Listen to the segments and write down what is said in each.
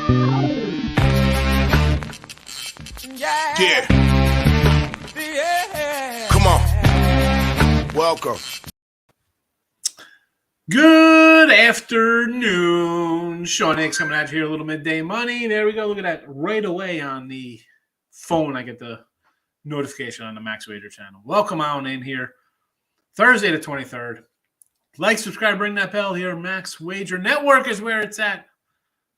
Yeah. Come on. Welcome. Good afternoon. Sean Higgs coming out here, a little midday money. There we go. Look at that. Right away on the phone, I get the notification on the Max Wager channel. Welcome on in here. Thursday the 23rd. Like, subscribe, ring that bell here. Max Wager Network is where it's at.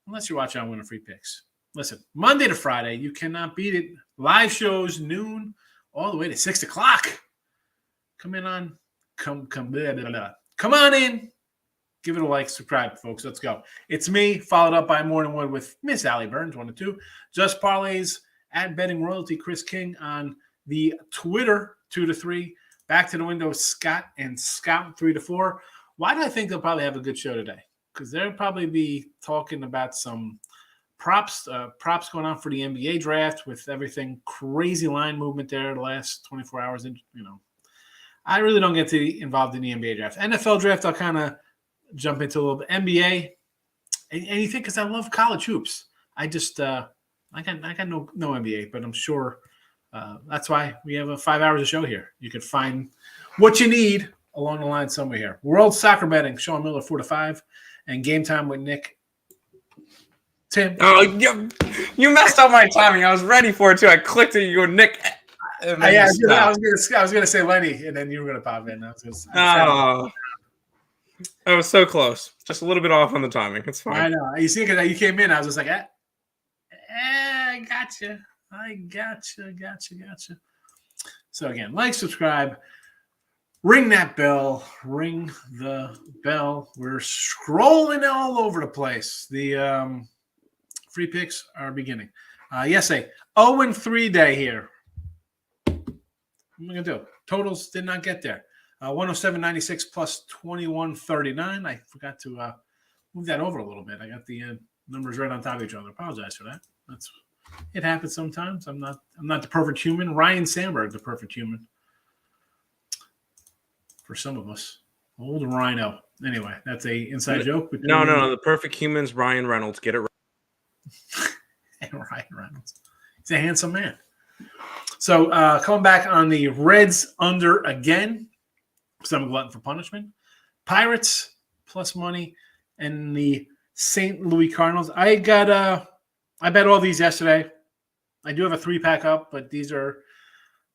Unless you're watching on Winner Free Picks. Listen, Monday to Friday, you cannot beat it. Live shows, noon, all the way to 6 o'clock. Come in on. Come on in. Give it a like, subscribe, folks. Let's go. It's me, followed up by Morning Wood with Miss Allie Burns, 1 and 2. Just Parlays at Betting Royalty, Chris King on the Twitter, 2 to 3. Back to the window, Scott and Scout, 3 to 4. Why do I think they'll probably have a good show today? Because they'll probably be talking about some props going on for the NBA draft with everything crazy line movement there the last 24 hours. And, I really don't get involved in the NBA draft. NFL draft, I'll kind of jump into a little bit. NBA, and you think because I love college hoops, I just I got no NBA, but I'm sure that's why we have 5 hours of show here. You could find what you need along the line somewhere here. World Soccer Betting, Sean Miller, 4 to 5, and Game Time with Nick. Tim. Oh, you messed up my timing. I was ready for it too. I clicked it. You go, Nick. I was gonna say Lenny, and then you were gonna pop in. I was so close. Just a little bit off on the timing. It's fine. I know. You see, because you came in, I was just like, I gotcha. So again, like, subscribe, ring that bell, ring the bell. We're scrolling all over the place. The free picks are beginning. Yes, a 0-3 day here. What am I going to do? Totals did not get there. 107.96 plus 21.39. I forgot to move that over a little bit. I got the numbers right on top of each other. I apologize for that. It happens sometimes. I'm not the perfect human. Ryan Sandberg, the perfect human. For some of us. Old Rhino. Anyway, that's a inside joke. No. The perfect human's Ryan Reynolds. Get it right. And Ryan Reynolds. He's a handsome man. So coming back on the Reds under again, because I'm a glutton for punishment. Pirates plus money, and the St. Louis Cardinals. I bet all these yesterday. I do have a 3-pack up, but these are a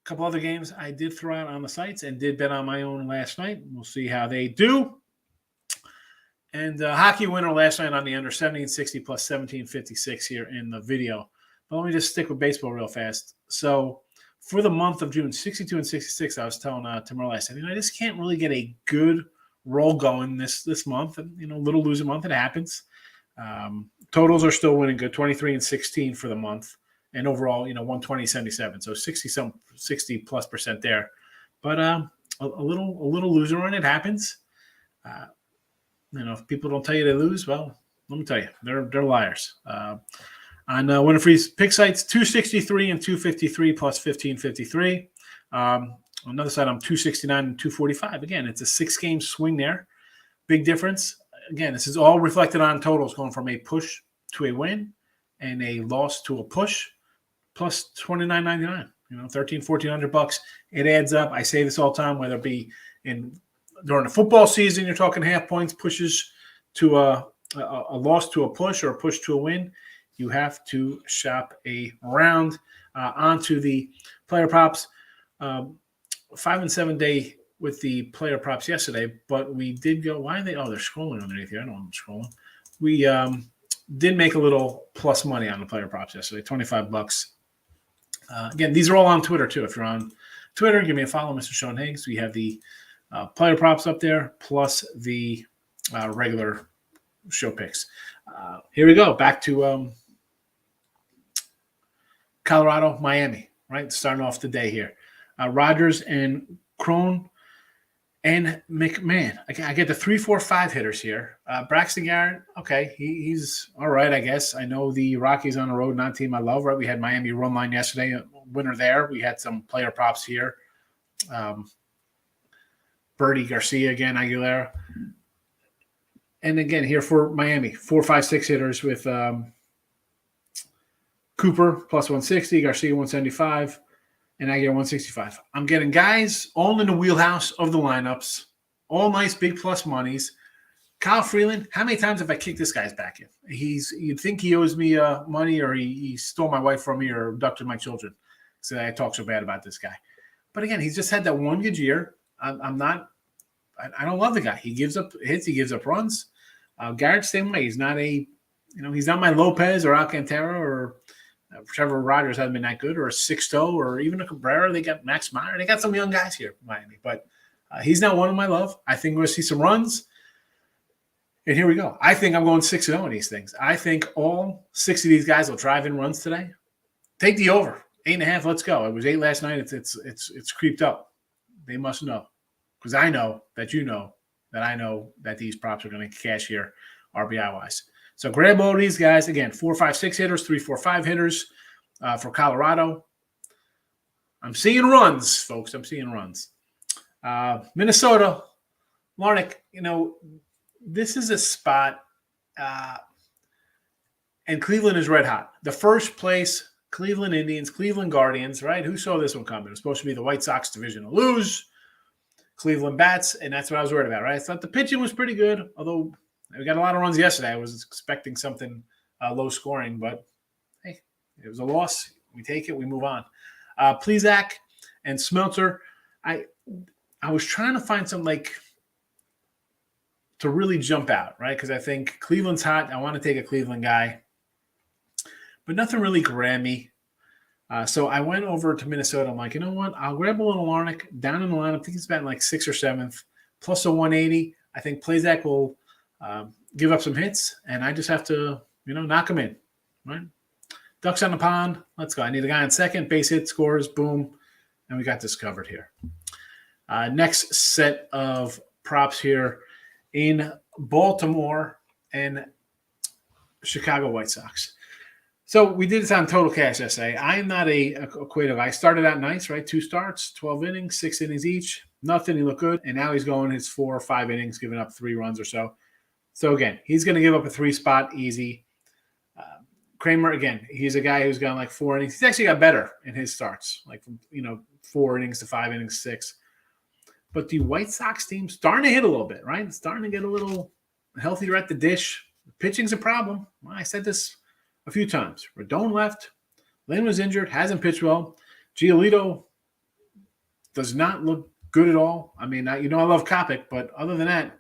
couple other games I did throw out on the sites and did bet on my own last night. We'll see how they do. And hockey winner last night on the under 1760 plus 1756 here in the video. But let me just stick with baseball real fast. So for the month of June, 62 and 66, I was telling Tim I said, I just can't really get a good roll going this month. And, little loser month, it happens. Totals are still winning good, 23 and 16 for the month. And overall, 120-77. So 60 plus % there. But a little loser on it happens. If people don't tell you they lose, well, let me tell you, they're liars. On Winner Free's pick sites, 263 and 253 plus 1553. On another side, I'm 269 and 245. Again, it's a 6-game swing there. Big difference. Again, this is all reflected on totals going from a push to a win and a loss to a push plus $29.99. $1,400. It adds up. I say this all the time, whether it be during the football season, you're talking half points, pushes to a loss to a push or a push to a win. You have to shop around. Onto the player props. 5 and 7 day with the player props yesterday, but we did go. Why are they? Oh, they're scrolling underneath here. I don't know. I'm scrolling. We did make a little plus money on the player props yesterday. $25. Again, these are all on Twitter too. If you're on Twitter, give me a follow, Mr. Sean Higgs. We have the player props up there, plus the regular show picks. Here we go. Back to Colorado, Miami, right? Starting off the day here. Rogers and Crone and McMahon. I get the 3-4-5 hitters here. Braxton Garrett, okay, he's all right, I guess. I know the Rockies on the road, not a team I love, right? We had Miami run line yesterday, a winner there. We had some player props here. Birdie Garcia again, Aguilera. And again, here for Miami, 4, 5, 6 hitters with Cooper plus 160, Garcia 175, and I get 165. I'm getting guys all in the wheelhouse of the lineups, all nice big plus monies. Kyle Freeland, how many times have I kicked this guy's back in? You'd think he owes me money, or he stole my wife from me, or abducted my children. So I talk so bad about this guy. But again, he's just had that one good year. I don't love the guy. He gives up hits, he gives up runs. Garrett, same way. He's not he's not my Lopez or Alcantara or Trevor Rogers hasn't been that good, or a Sixto, or even a Cabrera. They got Max Meyer. They got some young guys here, Miami. But he's not one of my love. I think we're going to see some runs. And here we go. I think I'm going 6-0 in these things. I think all 6 of these guys will drive in runs today. Take the over. 8.5. Let's go. It was 8 last night. It's creeped up. They must know, because I know that you know that I know that these props are going to cash here, RBI wise. So grab all these guys again. 4, 5, 6 hitters, 3, 4, 5 hitters for Colorado. I'm seeing runs, folks. I'm seeing runs. Minnesota, Larnick. This is a spot, and Cleveland is red hot. The first place, Cleveland Indians, Cleveland Guardians, right? Who saw this one coming? It was supposed to be the White Sox division to lose, Cleveland bats, and that's what I was worried about, right? I thought the pitching was pretty good, although we got a lot of runs yesterday. I was expecting something low scoring, but hey, it was a loss. We take it, we move on. Plesac and Smelter, I was trying to find some to really jump out, right? Because I think Cleveland's hot. I want to take a Cleveland guy, but nothing really grabbed me. So I went over to Minnesota. I'm like, you know what? I'll grab a little Larnick down in the lineup. I think he's about 6th or 7th, plus a 180. I think Plesac will give up some hits, and I just have to, knock him in, right? Ducks on the pond. Let's go. I need a guy on second. Base hit, scores, boom, and we got this covered here. Next set of props here in Baltimore and Chicago White Sox. So we did this on Total Cash yesterday. I am not a Cueto guy. I started out nice, right? 2 starts, 12 innings, 6 innings each. Nothing. He looked good. And now he's going his 4 or 5 innings, giving up 3 runs or so. So, again, he's going to give up a 3-spot easy. Kramer, again, he's a guy who's gone 4 innings. He's actually got better in his starts, from 4 innings to 5 innings, 6. But the White Sox team starting to hit a little bit, right? Starting to get a little healthier at the dish. Pitching's a problem. Well, I said this a few times. Rodon left. Lynn was injured, hasn't pitched well. Giolito does not look good at all. I mean, I love Kopech, but other than that,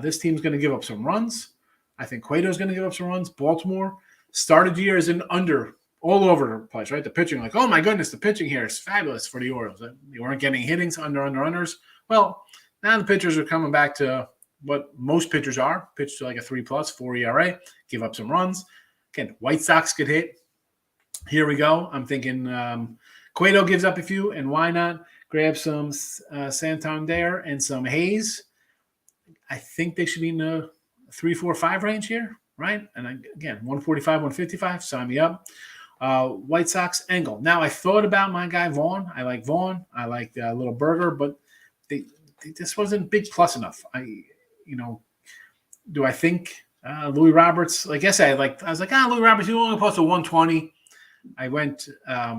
this team's going to give up some runs. I think Cueto's going to give up some runs. Baltimore started the year as an under all over the place, right? The pitching, oh my goodness, the pitching here is fabulous for the Orioles. They weren't getting hittings, unders. Well, now the pitchers are coming back to what most pitchers are, pitch to a 3+, 4 ERA, give up some runs. Again, White Sox could hit. Here we go. I'm thinking Cueto gives up a few, and why not grab some Santander and some Hayes? I think they should be in the 3, 4, 5 range here, right? And again, 145, 155, sign me up. White Sox, Engel. Now, I thought about my guy Vaughn. I like Vaughn. I like Little Burger, but this wasn't big plus enough. Do I think Louis Roberts? I guess I was like, Louis Roberts, you only posted 120. I went. I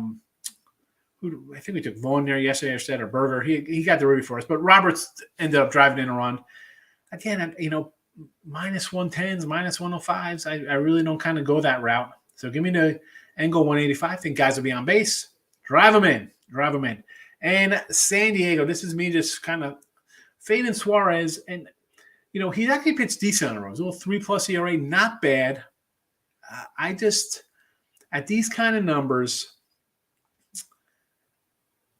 think we took Vaughn there yesterday instead, or Burger. He got the ribby for us, but Roberts ended up driving in a run. Again, minus 110s, minus 105s. I really don't kind of go that route. So give me the Engel 185. I think guys will be on base. Drive them in. And San Diego, this is me just kind of fading Suarez. And, he actually pitched decent on the road. A little 3+ ERA, not bad. I just, at these kind of numbers,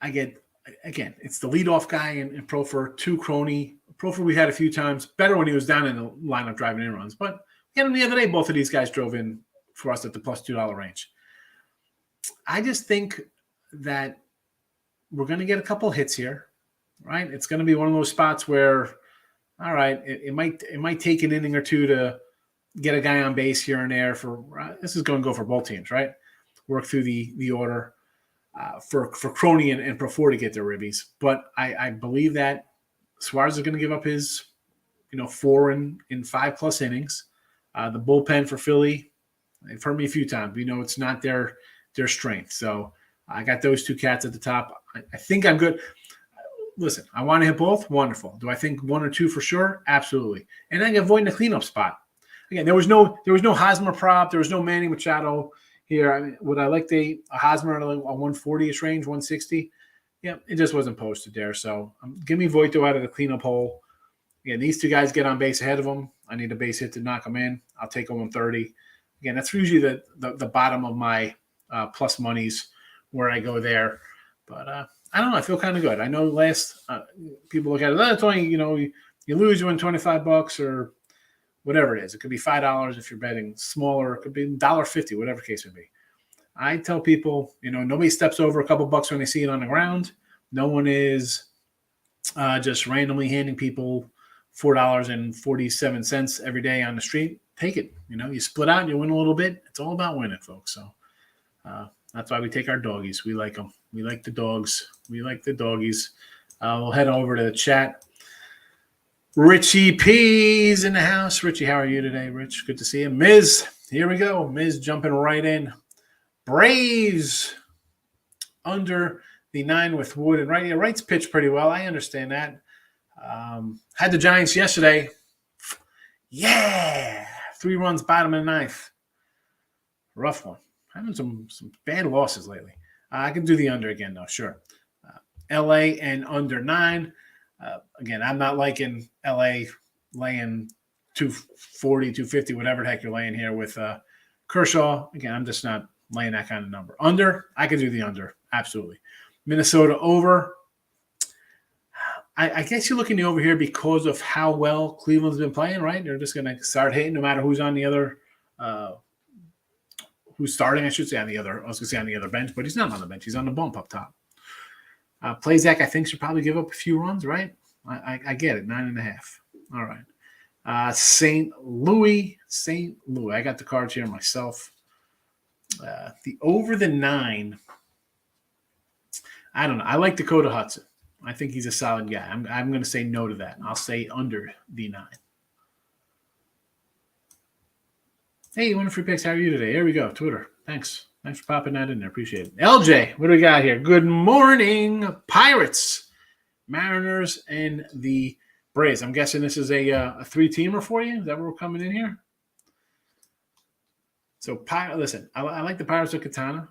I get, again, it's the leadoff guy in Profer, 2 Crony. Profer we had a few times. Better when he was down in the lineup driving in runs. But we had him the other day. Both of these guys drove in for us at the +$2 range. I just think that we're going to get a couple hits here, right? It's going to be one of those spots where, all right, it might take an inning or two to get a guy on base here and there. This is going to go for both teams, right? Work through the order for Crony and Profor to get their ribbies. But I believe that Suarez is going to give up his, 4 in 5+ innings. The bullpen for Philly, They've hurt me a few times. We know it's not their strength. So I got those two cats at the top. I think I'm good. Listen, I want to hit both. Wonderful. Do I think one or two for sure? Absolutely. And I can avoid the cleanup spot. Again, there was no Hosmer prop. There was no Manny Machado here. I mean, would I like a Hosmer at a 140-ish range, 160? Yeah, it just wasn't posted there. So give me Voito out of the cleanup hole. Again, these two guys get on base ahead of them. I need a base hit to knock them in. I'll take a 130. Again, that's usually the bottom of my plus monies where I go there. But I don't know. I feel kind of good. I know last people look at it. It's only, you lose, you win $25 or whatever it is. It could be $5 if you're betting smaller. It could be $1.50, whatever the case may be. I tell people, nobody steps over a couple bucks when they see it on the ground. No one is just randomly handing people $4.47 every day on the street. Take it. You split out, you win a little bit. It's all about winning, folks. So that's why we take our doggies. We like them. We like the dogs. We like the doggies. We'll head over to the chat. Richie P's in the house. Richie, how are you today, Rich? Good to see you. Miz, here we go. Miz jumping right in. Braves under the 9 with Wood and Wright. Yeah, Wright's pitched pretty well. I understand that. Had the Giants yesterday. Yeah. 3 runs, bottom of the 9th. Rough one. Having some bad losses lately. I can do the under again, though. Sure. LA and under 9. Again, I'm not liking LA laying 240, 250, whatever the heck you're laying here with Kershaw. Again, I'm just not laying that kind of number. Under, I can do the under. Absolutely. Minnesota over. I guess you're looking over here because of how well Cleveland's been playing, right? They're just going to start hitting no matter who's on the other who's starting, I should say, on the other. I was going to say on the other bench, but he's not on the bench. He's on the bump up top. Plazak, I think, should probably give up a few runs, right? I get it, 9.5. All right. St. Louis. I got the cards here myself. The over the 9. I don't know. I like Dakota Hudson. I think he's a solid guy. I'm going to say no to that. I'll say under the 9. Hey, you want a free picks? How are you today? Here we go. Twitter. Thanks for popping that in there. Appreciate it. LJ, what do we got here? Good morning, Pirates, Mariners, and the Braves. I'm guessing this is a 3-teamer for you. Is that where we're coming in here? So, listen, I like the Pirates with Katana.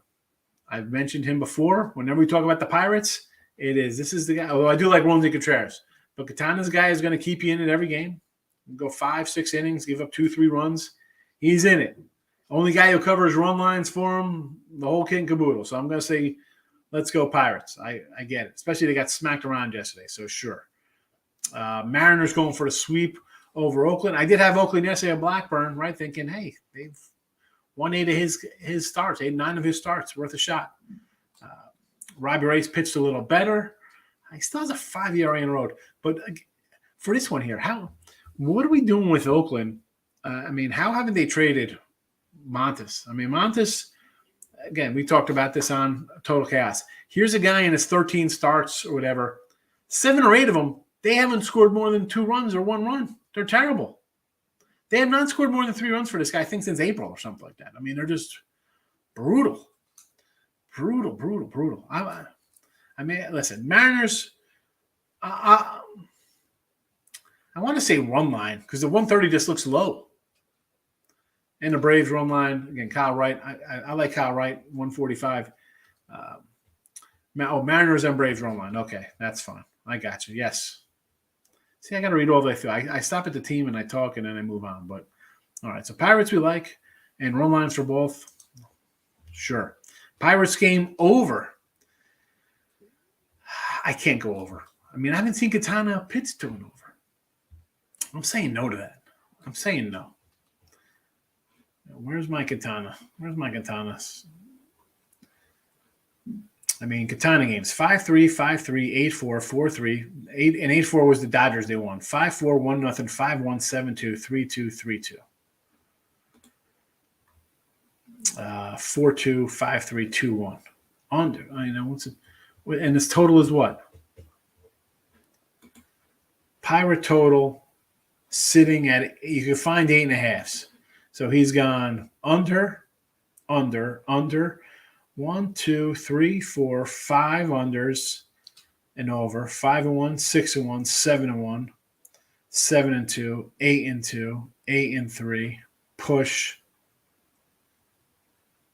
I've mentioned him before. Whenever we talk about the Pirates, this is the guy. Although I do like Roansy Contreras. But Katana's guy is going to keep you in it every game. Go 5-6 innings, give up 2-3 runs. He's in it. Only guy who covers run lines for him, the whole kit and caboodle. So I'm going to say, let's go Pirates. I get it. Especially they got smacked around yesterday, so sure. Mariners going for the sweep over Oakland. I did have Oakland yesterday at Blackburn, right, thinking, hey, they've won 8 of his starts, 9 of his starts, worth a shot. Robbie Ray's pitched a little better. He still has a 5 ERA in a row. But for this one here, what are we doing with Oakland? How haven't they traded Montes? Montes, again, we talked about this on Total Chaos. Here's a guy in his 13 starts or whatever. 7 or 8 of them, they haven't scored more than 2 runs or 1 run. They're terrible. They have not scored more than 3 runs for this guy, I think, since April or something like that. They're just brutal. Brutal. Listen, Mariners, I want to say run line because the 130 just looks low. And the Braves run line, again, Kyle Wright. I like Kyle Wright, 145. Mariners and Braves run line. Okay, that's fine. I got you. Yes. See, I got to read all the way through. I stop at the team and I talk and then I move on. But, all right, so Pirates we like and run lines for both. Sure. Pirates game over. I can't go over. I haven't seen Katana pitch to an over. I'm saying no to that. I'm saying no. Where's my Katana? Katana games 5-3, 5-3, 8-4, 4-3. 8-4 was the Dodgers. They won 5-4, 1-0, 5-1, 7-2, 3-2, 3-2. 4-2, 5-3, 2-1. Under. What's it? And this total is what? Pirate total sitting at, you can find 8.5s. So he's gone under, under, under. 1, 2, 3, 4, 5 unders and over. 5-1, 6-1, 7-1, 7-2, 8-2, 8-3. Push.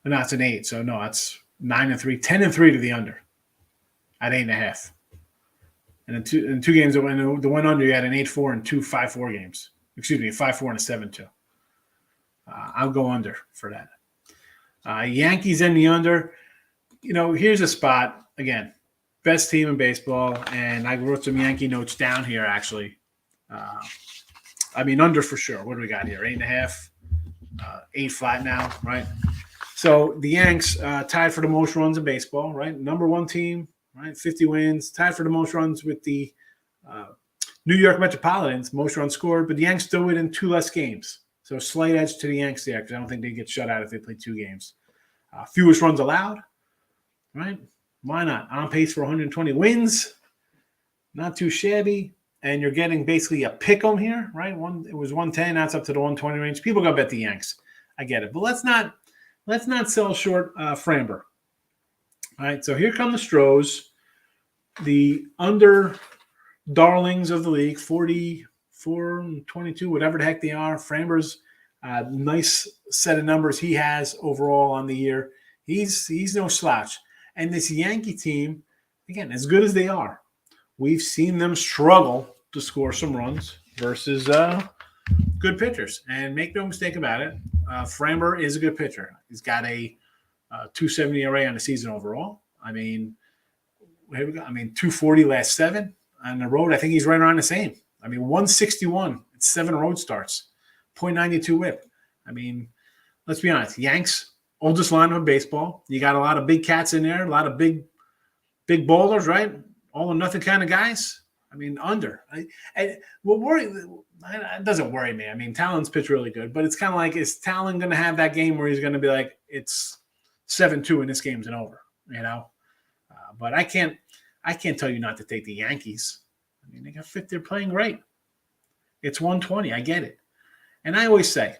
No, it's an 8. So no, it's 9-3, 10-3 to the under at 8.5. And in two games that went the one under, you had an 8-4 and 2 5-4 games. Excuse me, a 5-4 and a 7-2. I'll go under for that. Yankees in the under. Here's a spot again. Best team in baseball, and I wrote some Yankee notes down here actually. Under for sure. What do we got here? 8.5, 8 flat now, right? So the Yanks tied for the most runs in baseball, right? Number one team, right? 50 wins, tied for the most runs with the New York Metropolitans, most runs scored, but the Yanks still win in 2 less games. So slight edge to the Yanks there because I don't think they get shut out if they play 2 games. Fewest runs allowed, right? Why not? On pace for 120 wins. Not too shabby. And you're getting basically a pick 'em here, right? It was 110. That's up to the 120 range. People got to bet the Yanks. I get it. But let's not sell short Framber. All right, so here come the Stros, the under darlings of the league, 44 and 22, whatever the heck they are. Framber's nice set of numbers he has overall on the year. He's no slouch. And this Yankee team, again, as good as they are, we've seen them struggle to score some runs versus good pitchers. And make no mistake about it, Framber is a good pitcher. He's got a 270 ERA on the season overall. Here we go. 240 last 7 on the road. I think he's right around the same. 161. It's 7 road starts. .92 whip. Let's be honest. Yanks, oldest lineup of baseball. You got a lot of big cats in there, a lot of big bowlers, right? All or nothing kind of guys. Under. It doesn't worry me. Talon's pitched really good, but it's kind of like, is Talon going to have that game where he's going to be like, it's 7-2 and this game's over, But I can't tell you not to take the Yankees. They got fit. They're playing great. It's 120. I get it. And I always say,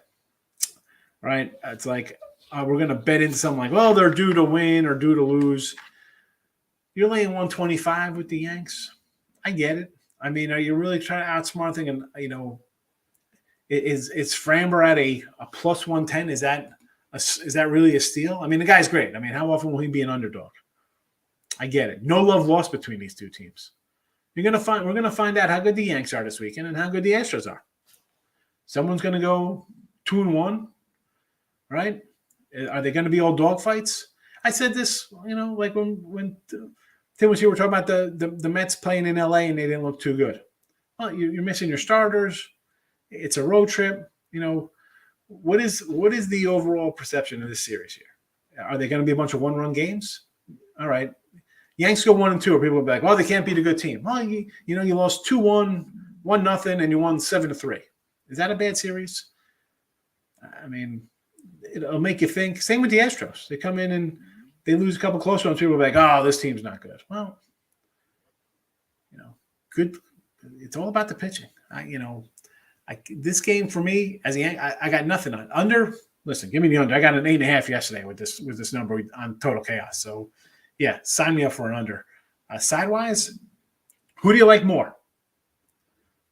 right, it's like we're going to bet into something like, well, they're due to win or due to lose. You're laying 125 with the Yanks. I get it. Are you really trying to outsmart thinking, is Framber at a plus 110? Is that really a steal? The guy's great. How often will he be an underdog? I get it. No love lost between these two teams. We're gonna find out how good the Yanks are this weekend and how good the Astros are. Someone's gonna go 2-1, right? Are they gonna be all dogfights? I said this, like when Tim was here, we're talking about the Mets playing in LA and they didn't look too good. Well, you're missing your starters. It's a road trip. What is the overall perception of this series here? Are they going to be a bunch of 1-run games? All right. Yanks go 1-2, or people will be like, well, they can't beat a good team. Well, you lost 2-1, 1-0, and you won 7-3. Is that a bad series? It'll make you think. Same with the Astros. They come in and they lose a couple close ones. People will be like, oh, this team's not good. Well, good. It's all about the pitching. This game for me as a Yankee, I got nothing on under. Listen, give me the under. I got an 8.5 yesterday with this number on Total Chaos. So, yeah, sign me up for an under. Sidewise, who do you like more?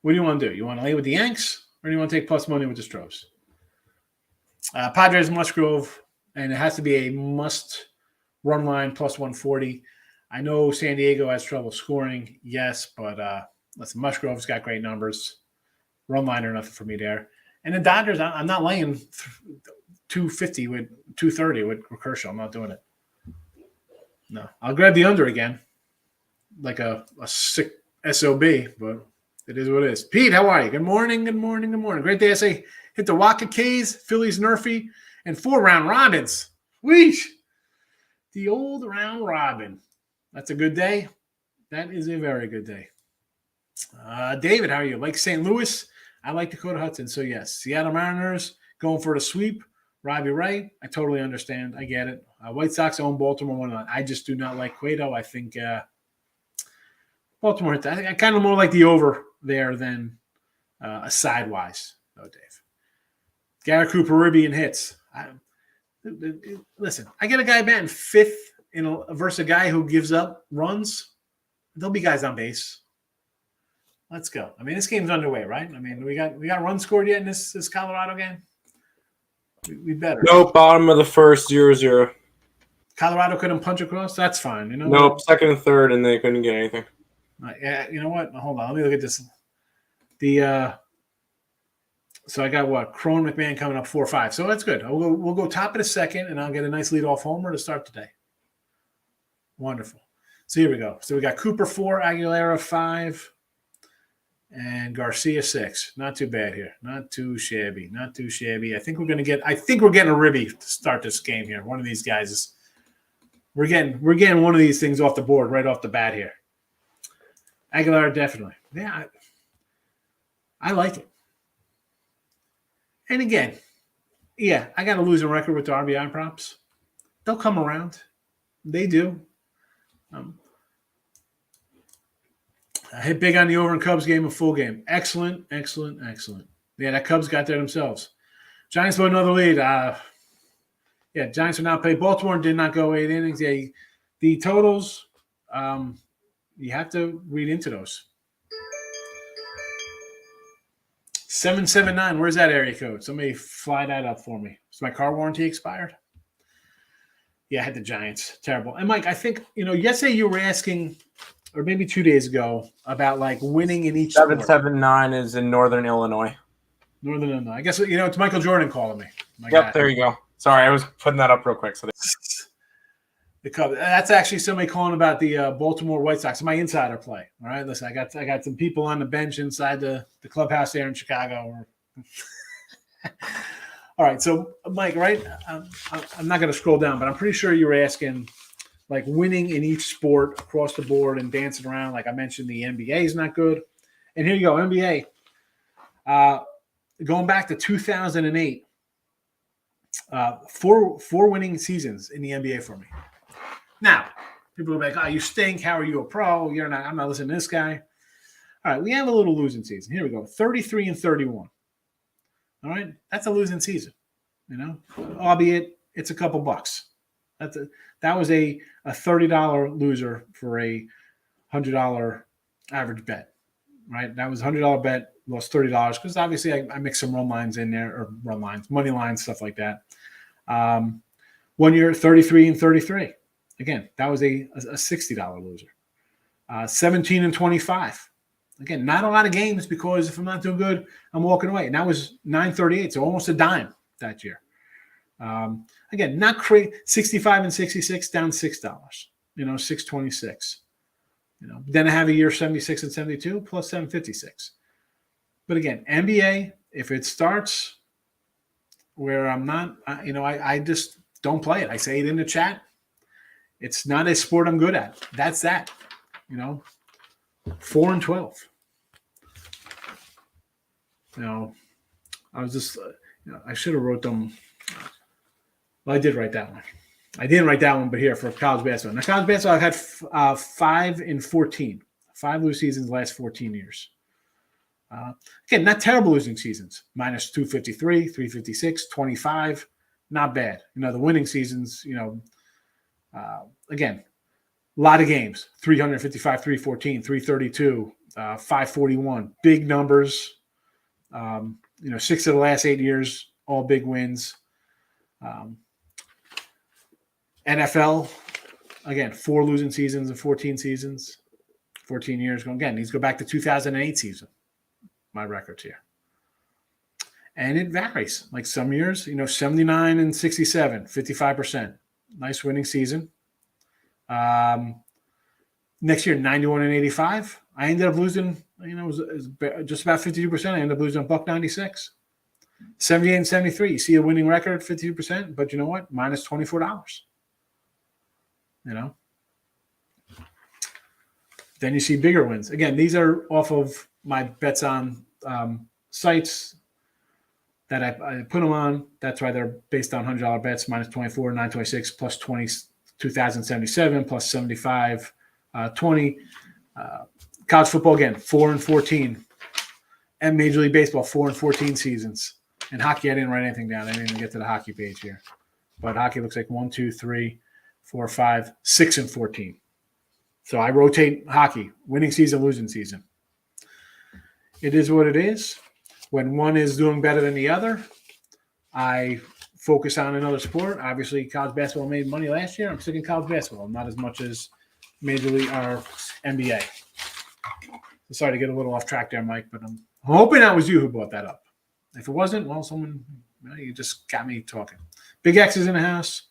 What do you want to do? You want to lay with the Yanks, or do you want to take plus money with the Stros? Padres Musgrove, and it has to be a must run line plus 140. I know San Diego has trouble scoring, yes, but listen, Musgrove's got great numbers. Run line or nothing for me there. And the Dodgers, I'm not laying 250 with 230 with Kershaw. I'm not doing it. No, I'll grab the under again, like a sick SOB, but it is what it is. Pete, how are you? Good morning, good morning, good morning. Great day. I say hit the Waka K's, Phillies Nerfy, and 4 round robins. Weesh. The old round robin. That's a good day. That is a very good day. David, how are you? Like St. Louis? I like Dakota Hudson. So, yes, Seattle Mariners going for the sweep. Robbie Wright, I totally understand. I get it. White Sox own Baltimore 1-1. I just do not like Cueto. I think Baltimore hit that. I kind of more like the over there than a sidewise, though, Dave. Garrett Cooper, Ribby, and hits. Listen, I get a guy batting fifth versus a guy who gives up runs. There'll be guys on base. Let's go. I mean, this game's underway, right? I mean, we got runs scored yet in this Colorado game? We better. Nope, bottom of the first, 0-0. Colorado couldn't punch across? That's fine. You know. Nope, second and third, and they couldn't get anything. Yeah, you know what? Hold on. Let me look at this. So I got what? Crone McMahon coming up 4-5. So that's good. We'll go top of the second, and I'll get a nice leadoff homer to start today. Wonderful. So here we go. So we got Cooper 4, Aguilera 5, and Garcia 6. Not too bad here. Not too shabby. Not too shabby. I think we're getting a Ribby to start this game here. One of these guys is. We're getting one of these things off the board right off the bat here. Aguilar, definitely. Yeah, I like it. And again, yeah, I got a losing record with the RBI props. They'll come around. They do. I hit big on the over in Cubs game, a full game. Excellent. Yeah, that Cubs got there themselves. Giants with another lead. Yeah, Giants are now played. Baltimore did not go 8 innings. Yeah, the totals, you have to read into those. 779. Where's that area code? Somebody fly that up for me. Is my car warranty expired? Yeah, I had the Giants. Terrible. And Mike, I think, yesterday you were asking, or maybe 2 days ago, about like winning in each 779 is in Northern Illinois. Northern Illinois. I guess, it's Michael Jordan calling me. Yep, there you go. Sorry, I was putting that up real quick. So the Cubs. That's actually somebody calling about the Baltimore White Sox. My insider play. All right, listen, I got some people on the bench inside the clubhouse there in Chicago. All right, so Mike, right? I'm not going to scroll down, but I'm pretty sure you were asking like winning in each sport across the board and dancing around. Like I mentioned, the NBA is not good, and here you go, NBA. Going back to 2008. Four winning seasons in the NBA for me. Now, people are like, "Oh, you stink. How are you a pro? You're not. I'm not listening to this guy." All right, we have a little losing season. Here we go. 33-31. All right, that's a losing season. Albeit it's a couple bucks. That was a $30 loser for a $100 average bet. Right, that was a $100 bet. Lost $30 because obviously I mixed some run lines in there, or run lines, money lines, stuff like that. 1 year, 33-33. Again, that was a $60 loser. 17-25. Again, not a lot of games because if I'm not doing good, I'm walking away. And that was 938, so almost a dime that year. Again, not crazy. 65-66, down $6. $6.26. Then I have a year 76-72 plus 756. But again, NBA, if it starts where I'm not, I just don't play it. I say it in the chat. It's not a sport I'm good at. That's that. 4-12. I was just, I should have wrote them. Well, I did write that one. I didn't write that one, but here for college basketball. Now, college basketball, I've had 5-14. 5 lose seasons the last 14 years. Again, not terrible losing seasons. Minus 253, 356, 25. Not bad. The winning seasons, again, a lot of games. 355, 314, 332, 541. Big numbers. 6 of the last 8 years, all big wins. NFL, again, 4 losing seasons and 14 seasons. 14 years ago. Again, needs to go back to 2008 season. My records here. And it varies. Like some years, 79-67, 55%. Nice winning season. Next year, 91-85. I ended up losing, it was just about 52%. I ended up losing $1.96. 78-73. You see a winning record, 52%, but you know what? Minus $24. Then you see bigger wins. Again, these are off of my bets on sites that I put them on. That's why they're based on $100 bets, minus 24, 926, plus 20, 2,077, plus 75, 20. College football, again, 4-14. And Major League Baseball, 4-14 seasons. And hockey, I didn't write anything down. I didn't even get to the hockey page here. But hockey looks like 1, 2, 3, 4, 5, 6, and 14. So I rotate hockey, winning season, losing season. It is what it is. When one is doing better than the other, I focus on another sport. Obviously, college basketball made money last year. I'm sticking college basketball, not as much as Major League or NBA. Sorry to get a little off track there, Mike, but I'm hoping that was you who brought that up. If it wasn't, well, you just got me talking. Big X is in the house.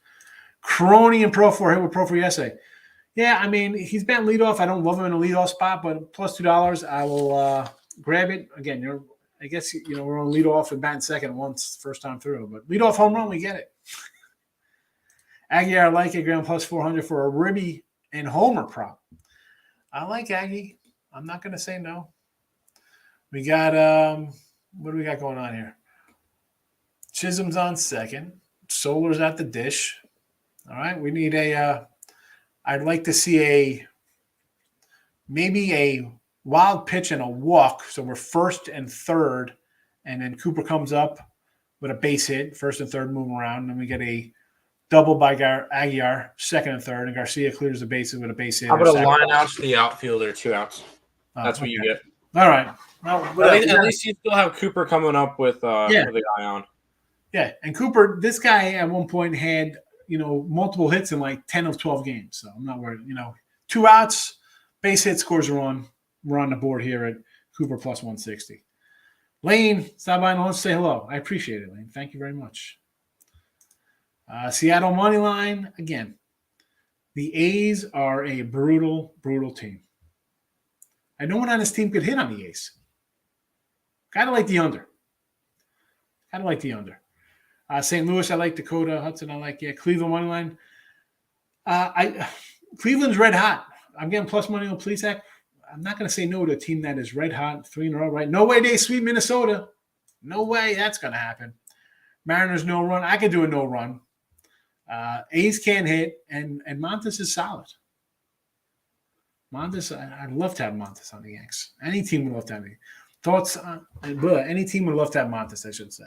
Crony and Pro 4 hit with Pro 4 yesterday. Yeah, I mean, he's been leadoff. I don't love him in a leadoff spot, but plus $2, I will grab it. Again, I guess we're on leadoff and batting second once first time through, but leadoff home run, we get it. Aggie, I like it. Grand plus 400 for a Ribby and Homer prop. I like Aggie. I'm not going to say no. We got what do we got going on here? Chisholm's on second. Solar's at the dish. All right, we need I'd like to see maybe a wild pitch and a walk. So we're first and third, and then Cooper comes up with a base hit, first and third, moving around, and then we get a double by Aguiar, second and third, and Garcia clears the bases with a base hit. How about a line out to the outfielder, 2 outs? That's what you get. All right. Well, at least you still have Cooper coming up with a guy on. Yeah, and Cooper, this guy at one point had multiple hits in like 10 of 12 games, so I'm not worried. 2 outs, base hit, scores are on. We're on the board here at Cooper plus 160. Lane, stop by and let's say hello. I appreciate it, Lane. Thank you very much. Seattle money line again. The A's are a brutal, brutal team. No one on this team could hit on the A's. Kind of like the under. St. Louis, I like Dakota. Hudson, I like. Cleveland money line. Cleveland's red hot. I'm getting plus money on Plesac. I'm not going to say no to a team that is red hot, 3 in a row, right? No way they sweep Minnesota. No way that's going to happen. Mariners no run. I could do a no run. A's can't hit, and Montes is solid. Montes, I'd love to have Montes on the Yanks. Any team would love to have me. Thoughts on any team would love to have Montes, I should say.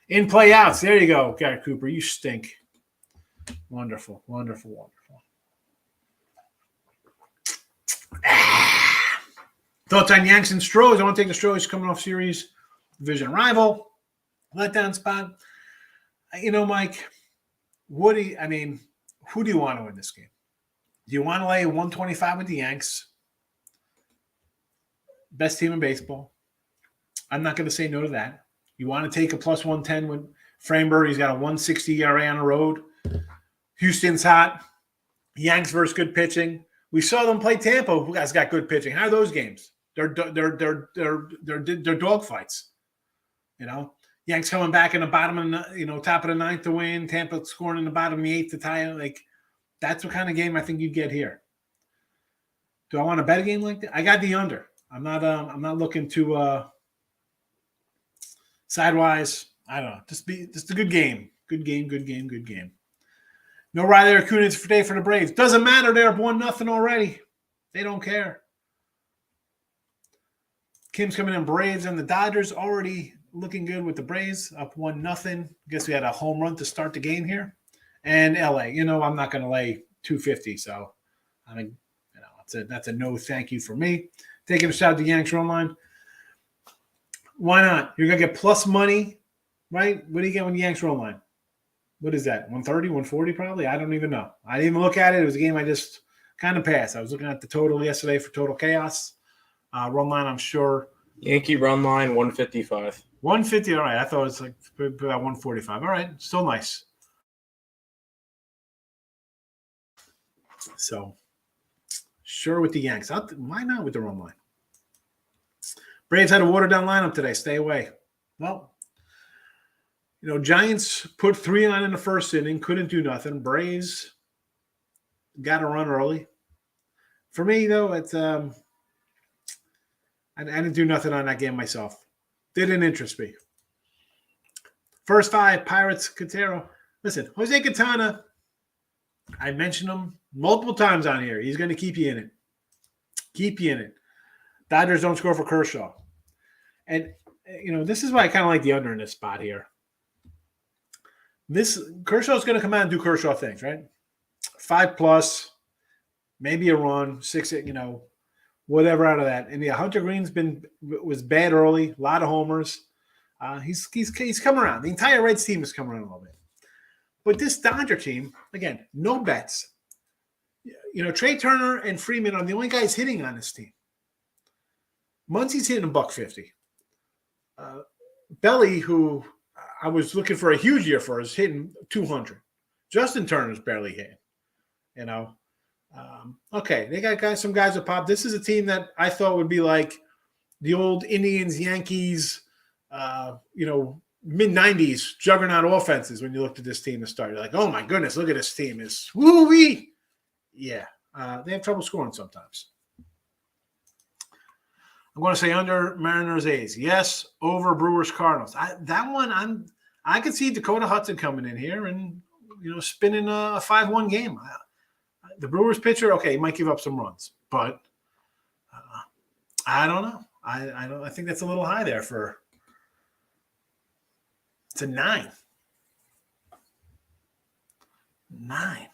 In play outs. There you go, Gary Cooper. You stink. Wonderful, wonderful, wonderful. Thoughts on Yanks and Stros? I want to take the Stros coming off series division rival. Letdown spot. Mike, who do you want to win this game? Do you want to lay 125 with the Yanks? Best team in baseball. I'm not going to say no to that. You want to take a plus 110 with Framber? He's got a 160 ERA on the road. Houston's hot. Yanks versus good pitching. We saw them play Tampa. Who guys got good pitching? How are those games? They're dog fights. Yanks coming back in the bottom of top of the ninth to win. Tampa scoring in the bottom of the eighth to tie it. Like that's what kind of game I think you get here. Do I want to bet a game like that? I got the under. I'm not looking to sidewise. I don't know. Just a good game. Good game. No Riley Acuna today for the Braves. Doesn't matter. They're up 1-0 already. They don't care. Kim's coming in Braves and the Dodgers already looking good with the Braves up 1-0. Guess we had a home run to start the game here. And LA, I'm not going to lay 250. So, that's a no thank you for me. Taking a shot at the Yanks run line. Why not? You're going to get plus money, right? What do you get when the Yanks run line? What is that? 130, 140 probably? I don't even know. I didn't even look at it. It was a game I just kind of passed. I was looking at the total yesterday for Total Chaos. Run line, I'm sure. Yankee run line, 155. 150, all right. I thought it was like about 145. All right, still nice. So, sure with the Yanks. Why not with the run line? Braves had a watered-down lineup today. Stay away. Well, Giants put 3 on in the first inning, couldn't do nothing. Braves got a run early. For me, though, it's I didn't do nothing on that game myself. Didn't interest me. First 5, Pirates, Quintero. Listen, Jose Quintana, I mentioned him multiple times on here. He's going to keep you in it. Dodgers don't score for Kershaw. And, this is why I kind of like the under in this spot here. Kershaw's going to come out and do Kershaw things, right? 5+, maybe a run, 6, whatever out of that. And yeah, Hunter Green's was bad early, a lot of homers. He's come around. The entire Reds team has come around a little bit. But this Dodger team, again, no bets. Trey Turner and Freeman are the only guys hitting on this team. Muncie's hitting $150. Belly, who I was looking for a huge year for, is hitting 200. Justin Turner's barely hitting. Okay, they got some guys with pop. This is a team that I thought would be like the old Indians, Yankees, mid-90s juggernaut offenses when you looked at this team to start. You're like, oh, my goodness, look at this team. It's woo-wee. Yeah, they have trouble scoring sometimes. I'm going to say under Mariners A's. Yes, over Brewers Cardinals. I could see Dakota Hudson coming in here and spinning a 5-1 game. The Brewers pitcher, okay, he might give up some runs, but I don't know. I think that's a little high there for. It's a 9. 9.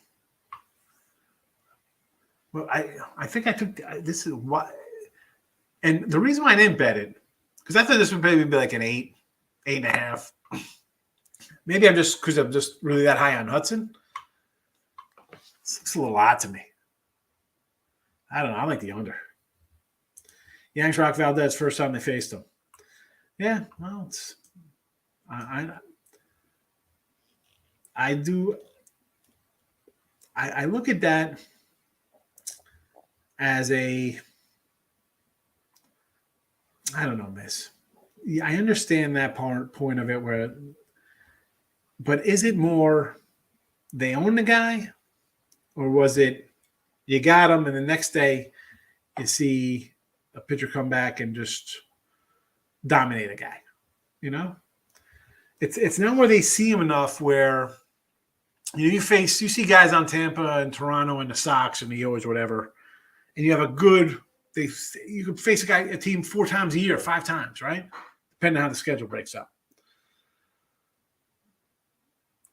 Well, I think I took this is why, and the reason why I didn't bet it because I thought this would maybe be like an 8, 8.5. Maybe because I'm just really that high on Hudson. It's a little odd to me. I don't know. I like the under. Yanks Rock Valdez first time they faced him. Yeah, well, it's I do. I look at that as I don't know, miss. Yeah, I understand that point of it but is it more they own the guy or was it you got him and the next day you see a pitcher come back and just dominate a guy, It's not where they see him enough where you see guys on Tampa and Toronto and the Sox and the O's, whatever, and you have you could face a team 4 times a year, 5 times, right? Depending on how the schedule breaks up.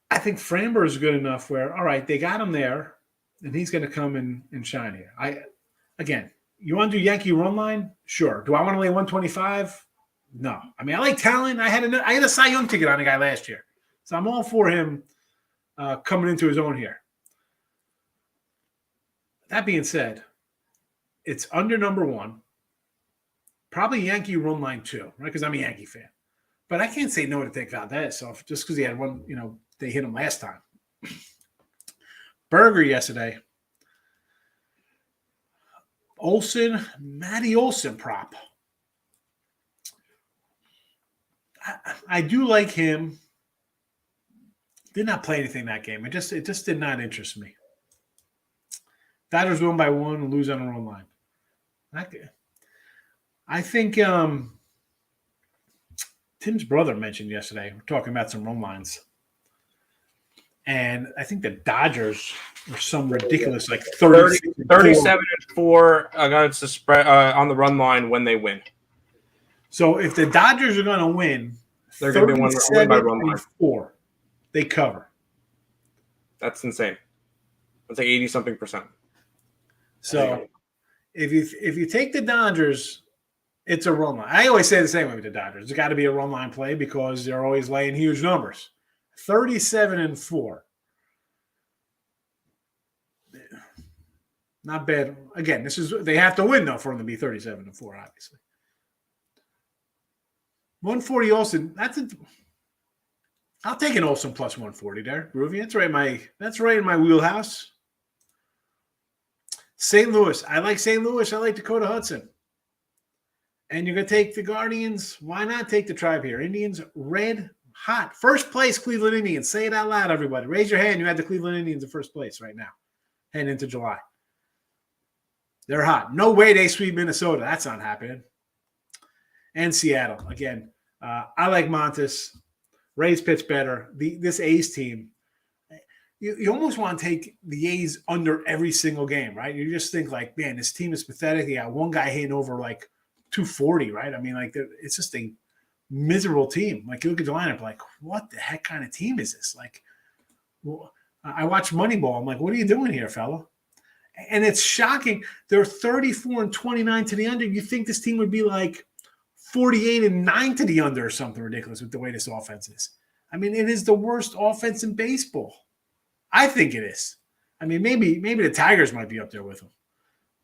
I think Framber is good enough where, all right, they got him there, and he's going to come and shine here. Again, you want to do Yankee run line? Sure. Do I want to lay 125? No. I mean, I like talent. I had a Cy Young ticket on the guy last year. So I'm all for him coming into his own here. That being said, it's under number 1. Probably Yankee run line 2, right? Because I'm a Yankee fan. But I can't say no to take Valdez off just because he had one, they hit him last time. Berger yesterday. Matty Olson prop. I do like him. Did not play anything that game. It just did not interest me. Dodgers win by 1 and lose on their own line. I think Tim's brother mentioned yesterday, we're talking about some run lines. And I think the Dodgers were some ridiculous, like 37-4 against the spread on the run line when they win. So if the Dodgers are going to win, they're going to be win by run line. 4, they cover. That's insane. That's like 80-something%. So if you take the Dodgers, it's a run line. I always say the same way with the Dodgers. It's got to be a run line play because they're always laying huge numbers. 37-4. Not bad. Again, they have to win though for them to be 37-4, obviously. 140 Olsen. I'll take an Olsen plus 140 there, Groovy. That's right in my wheelhouse. St. Louis. I like St. Louis. I like Dakota Hudson. And you're going to take the Guardians. Why not take the Tribe here? Indians red hot. First place, Cleveland Indians. Say it out loud, everybody. Raise your hand. You had the Cleveland Indians in first place right now, heading into July. They're hot. No way they sweep Minnesota. That's not happening. And Seattle. Again, I like Montes. Rays pitch better. This A's team, you almost want to take the A's under every single game, right? You just think like, man, this team is pathetic. You got one guy hitting over like 240, right? I mean, like it's just a miserable team. Like you look at the lineup, like what the heck kind of team is this? Like Well, I watch Moneyball. I'm like, what are you doing here, fella? And it's shocking. They're 34-29 to the under. You think this team would be like 48-9 to the under or something ridiculous with the way this offense is. I mean, it is the worst offense in baseball. I think it is. I mean, maybe the Tigers might be up there with them.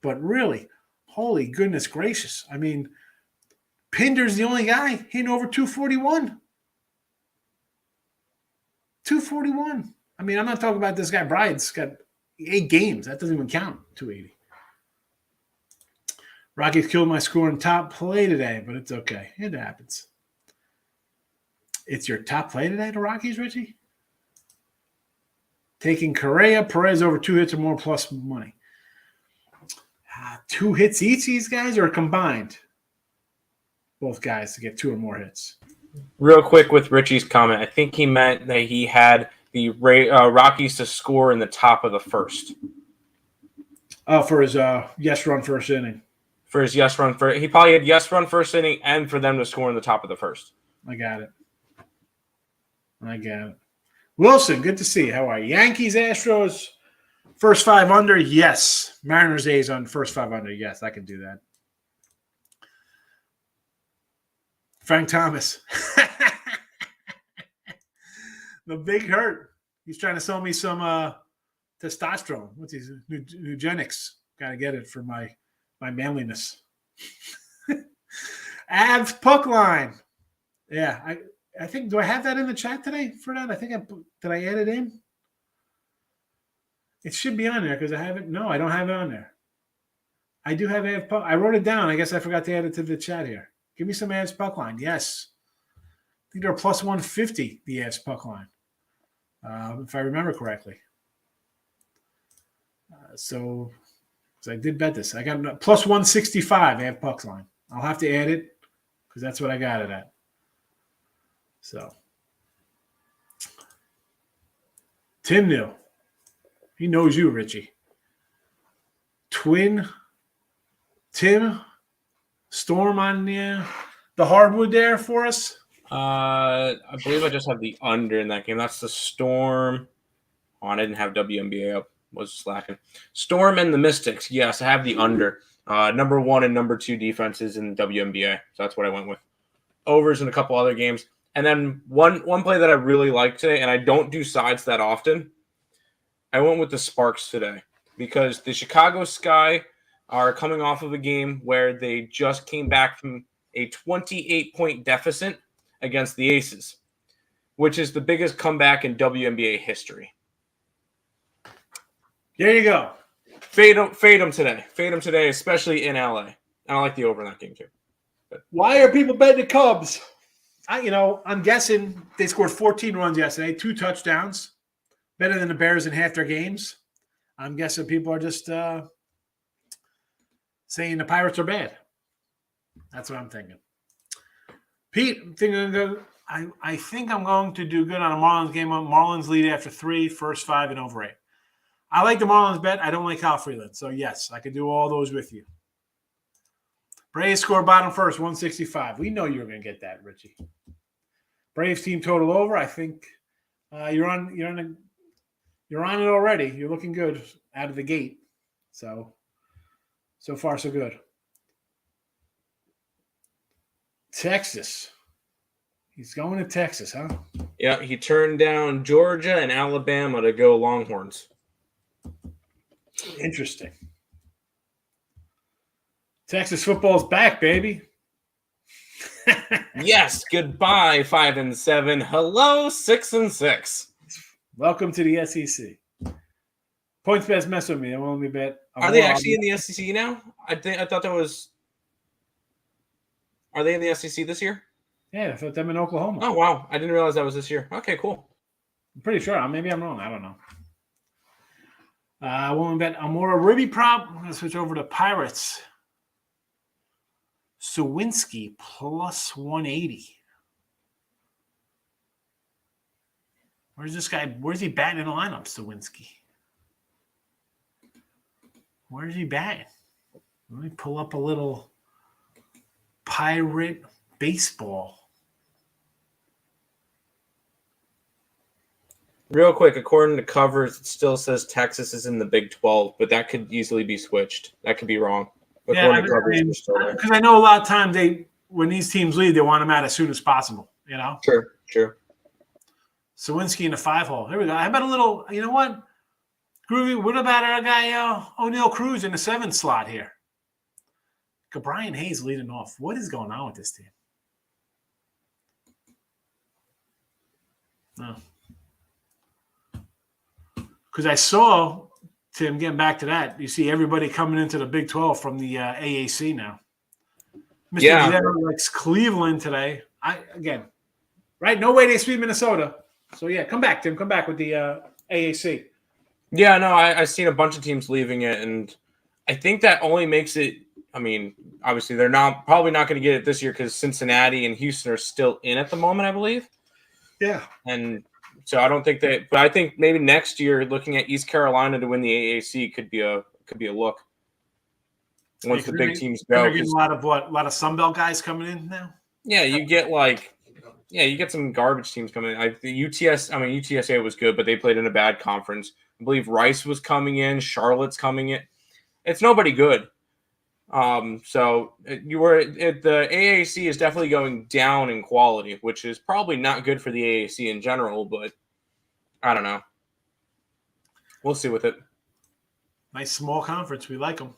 But really, holy goodness gracious. I mean, Pinder's the only guy hitting over 241. 241. I mean, I'm not talking about this guy. Bryant's got 8 games. That doesn't even count, 280. Rockies killed my score in top play today, but it's okay. It happens. It's your top play today, the Rockies, Richie? Taking Correa, Perez over 2 hits or more plus money. 2 hits each, these guys, or combined? Both guys to get 2 or more hits. Real quick with Richie's comment, I think he meant that he had the Rockies to score in the top of the first. Oh, for his yes run first inning. For his yes run first. He probably had yes run first inning and for them to score in the top of the first. I got it. Wilson, good to see you. How are you? Yankees, Astros, first 5 under, yes. Mariners, A's on first 5 under, yes. I can do that. Frank Thomas. The big hurt. He's trying to sell me some testosterone. What's his eugenics? Got to get it for my manliness. Avs puck line. Yeah, I think. Do I have that in the chat today for that? I think did I add it in? It should be on there because I haven't. No, I don't have it on there. I do have Avs puck. I wrote it down. I guess I forgot to add it to the chat here. Give me some Avs puck line. Yes. I think they're plus 150, the Avs puck line, if I remember correctly. So I did bet this. I got plus 165 Avs puck line. I'll have to add it because that's what I got it at. So Tim knew. He knows you, Richie. Twin Tim Storm on the hardwood there for us. I believe I just have the under in that game. That's the Storm. Oh, I didn't have WNBA up. Was slacking. Storm and the Mystics. Yes, I have the under. Number 1 and number 2 defenses in WNBA. So that's what I went with. Overs in a couple other games. And then one play that I really liked today, and I don't do sides that often, I went with the Sparks today because the Chicago Sky are coming off of a game where they just came back from a 28-point deficit against the Aces, which is the biggest comeback in WNBA history. There you go. Fade them today. Fade them today, especially in LA. And I like the over in that game too. Why are people betting the Cubs? I'm guessing they scored 14 runs yesterday, 2 touchdowns, better than the Bears in half their games. I'm guessing people are just saying the Pirates are bad. That's what I'm thinking. Pete, I think I'm going to do good on a Marlins game. Marlins lead after 3, first 5 and over 8. I like the Marlins bet. I don't like Kyle Freeland. So, yes, I could do all those with you. Braves score bottom first, 165. We know you're going to get that, Richie. Braves team total over. I think you're on it already. You're looking good out of the gate. So far, so good. Texas. He's going to Texas, huh? Yeah, he turned down Georgia and Alabama to go Longhorns. Interesting. Texas football's back, baby. Yes, goodbye 5-7. Hello 6-6. Welcome to the SEC. Points best mess with me. I won't be bet. Are they actually in the SEC now? I thought that was. Are they in the SEC this year? Yeah, I thought them in Oklahoma. Oh wow, I didn't realize that was this year. Okay, cool. I'm pretty sure. Maybe I'm wrong. I don't know. I won't bet Amora Ribby prop. I'm going to switch over to Pirates. Sawinski plus 180. Where's this guy? Where's he batting in the lineup, Sawinski? Where's he batting? Let me pull up a little Pirate baseball. Real quick, according to covers, it still says Texas is in the Big 12, but that could easily be switched. That could be wrong. According to covers, they're still there. Because I know a lot of times when these teams leave, they want them out as soon as possible. You know. Sure. Sawinski in the 5-hole. Here we go. How about a little? You know what? Groovy. What about our guy O'Neal Cruz in the 7th slot here? Brian Hayes leading off. What is going on with this team? No. Because I saw, Tim, getting back to that, you see everybody coming into the Big 12 from the AAC now. Mr. Guerrero likes Cleveland today. Right? No way they sweep Minnesota. So, yeah, come back, Tim. Come back with the AAC. Yeah, no, I've seen a bunch of teams leaving it, and I think that only makes it – I mean, obviously they're probably not going to get it this year because Cincinnati and Houston are still in at the moment, I believe. Yeah. And – so I don't think that, but I think maybe next year, looking at East Carolina to win the AAC could be a look. Once the big teams go, you're getting a lot of Sunbelt guys coming in now. Yeah, you get you get some garbage teams coming in. UTSA was good, but they played in a bad conference. I believe Rice was coming in, Charlotte's coming in. It's nobody good. So the AAC is definitely going down in quality, which is probably not good for the AAC in general, but I don't know. We'll see with it. Nice small conference. We like them.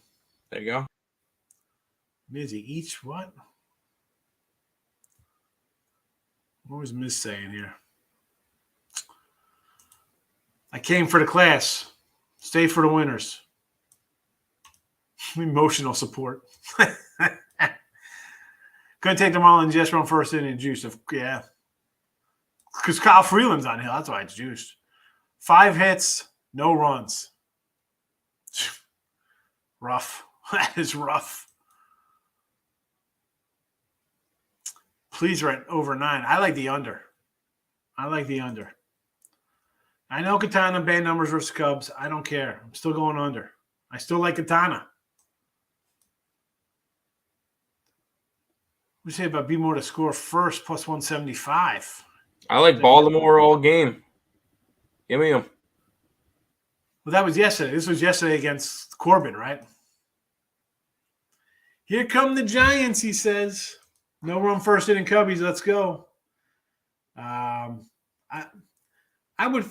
There you go. Mizzy, each what? What was Miz saying here? I came for the class. Stay for the winners. Emotional support. Couldn't take them all in just run first inning juice. Yeah. Because Kyle Freeland's on here. That's why it's juiced. 5 hits, no runs. Rough. That is rough. Please rent over 9. I like the under. I know Katana bad numbers versus Cubs. I don't care. I'm still going under. I still like Katana. What do you say about be more to score first plus 175? I like Baltimore all game. Give me them. Well, that was yesterday. This was yesterday against Corbin, right? Here come the Giants, he says. No run first inning Cubbies. Let's go. I would